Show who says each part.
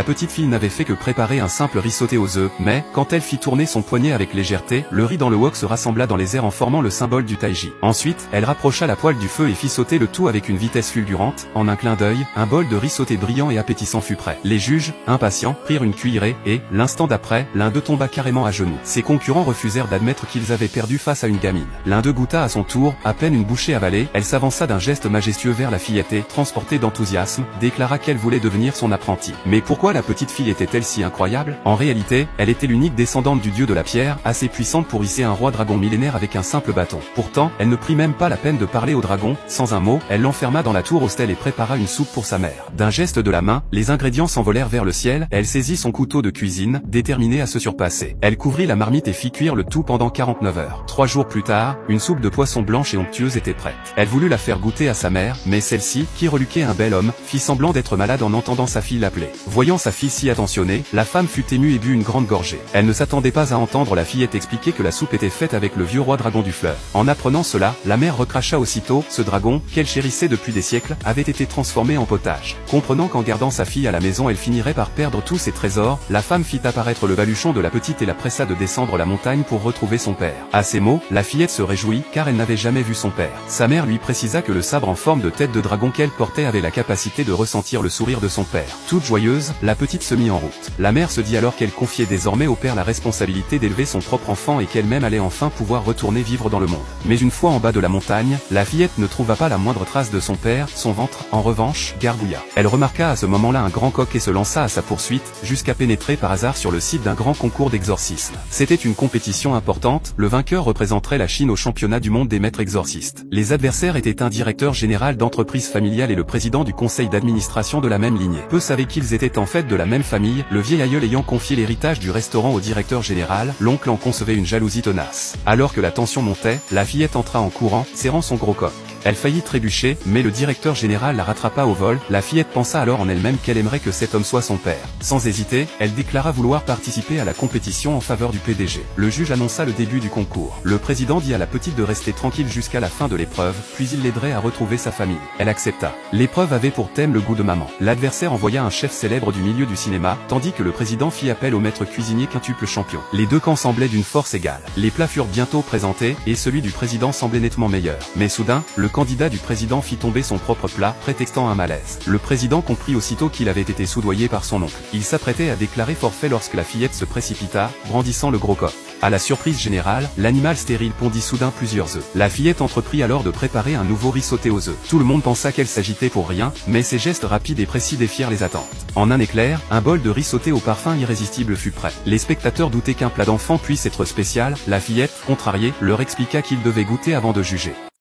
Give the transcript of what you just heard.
Speaker 1: La petite fille n'avait fait que préparer un simple riz sauté aux œufs, mais, quand elle fit tourner son poignet avec légèreté, le riz dans le wok se rassembla dans les airs en formant le symbole du taiji. Ensuite, elle rapprocha la poêle du feu et fit sauter le tout avec une vitesse fulgurante. En un clin d'œil, un bol de riz sauté brillant et appétissant fut prêt. Les juges, impatients, prirent une cuillerée, et, l'instant d'après, l'un d'eux tomba carrément à genoux. Ses concurrents refusèrent d'admettre qu'ils avaient perdu face à une gamine. L'un d'eux goûta à son tour, à peine une bouchée avalée, elle s'avança d'un geste majestueux vers la fillette et, transportée d'enthousiasme, déclara qu'elle voulait devenir son apprentie. Mais pourquoi la petite fille était-elle si incroyable? En réalité, elle était l'unique descendante du dieu de la pierre, assez puissante pour hisser un roi dragon millénaire avec un simple bâton. Pourtant, elle ne prit même pas la peine de parler au dragon, sans un mot, elle l'enferma dans la tour austelle et prépara une soupe pour sa mère. D'un geste de la main, les ingrédients s'envolèrent vers le ciel, elle saisit son couteau de cuisine, déterminée à se surpasser. Elle couvrit la marmite et fit cuire le tout pendant 49 heures. 3 jours plus tard, une soupe de poisson blanche et onctueuse était prête. Elle voulut la faire goûter à sa mère, mais celle-ci, qui reluquait un bel homme, fit semblant d'être malade en entendant sa fille l'appeler. Voyant sa fille si attentionnée, la femme fut émue et but une grande gorgée. Elle ne s'attendait pas à entendre la fillette expliquer que la soupe était faite avec le vieux roi dragon du fleuve. En apprenant cela, la mère recracha aussitôt, ce dragon, qu'elle chérissait depuis des siècles, avait été transformé en potage. Comprenant qu'en gardant sa fille à la maison elle finirait par perdre tous ses trésors, la femme fit apparaître le baluchon de la petite et la pressa de descendre la montagne pour retrouver son père. À ces mots, la fillette se réjouit, car elle n'avait jamais vu son père. Sa mère lui précisa que le sabre en forme de tête de dragon qu'elle portait avait la capacité de ressentir le sourire de son père. Toute joyeuse, la petite se mit en route. La mère se dit alors qu'elle confiait désormais au père la responsabilité d'élever son propre enfant et qu'elle-même allait enfin pouvoir retourner vivre dans le monde. Mais une fois en bas de la montagne, la fillette ne trouva pas la moindre trace de son père, son ventre, en revanche, gargouilla. Elle remarqua à ce moment-là un grand coq et se lança à sa poursuite, jusqu'à pénétrer par hasard sur le site d'un grand concours d'exorcisme. C'était une compétition importante, le vainqueur représenterait la Chine au championnat du monde des maîtres exorcistes. Les adversaires étaient un directeur général d'entreprise familiale et le président du conseil d'administration de la même lignée. Peu savaient qu'ils étaient en fait de la même famille, le vieil aïeul ayant confié l'héritage du restaurant au directeur général, l'oncle en concevait une jalousie tenace. Alors que la tension montait, la fillette entra en courant, serrant son gros coq. Elle faillit trébucher, mais le directeur général la rattrapa au vol. La fillette pensa alors en elle-même qu'elle aimerait que cet homme soit son père. Sans hésiter, elle déclara vouloir participer à la compétition en faveur du PDG. Le juge annonça le début du concours. Le président dit à la petite de rester tranquille jusqu'à la fin de l'épreuve, puis il l'aiderait à retrouver sa famille. Elle accepta. L'épreuve avait pour thème le goût de maman. L'adversaire envoya un chef célèbre du milieu du cinéma, tandis que le président fit appel au maître cuisinier quintuple champion. Les deux camps semblaient d'une force égale. Les plats furent bientôt présentés, et celui du président semblait nettement meilleur. Mais soudain, le candidat du président fit tomber son propre plat, prétextant un malaise. Le président comprit aussitôt qu'il avait été soudoyé par son oncle. Il s'apprêtait à déclarer forfait lorsque la fillette se précipita, brandissant le gros coq. À la surprise générale, l'animal stérile pondit soudain plusieurs œufs. La fillette entreprit alors de préparer un nouveau riz sauté aux œufs. Tout le monde pensa qu'elle s'agitait pour rien, mais ses gestes rapides et précis défièrent les attentes. En un éclair, un bol de riz sauté au parfum irrésistible fut prêt. Les spectateurs doutaient qu'un plat d'enfant puisse être spécial. La fillette, contrariée, leur expliqua qu'ils devaient goûter avant de juger.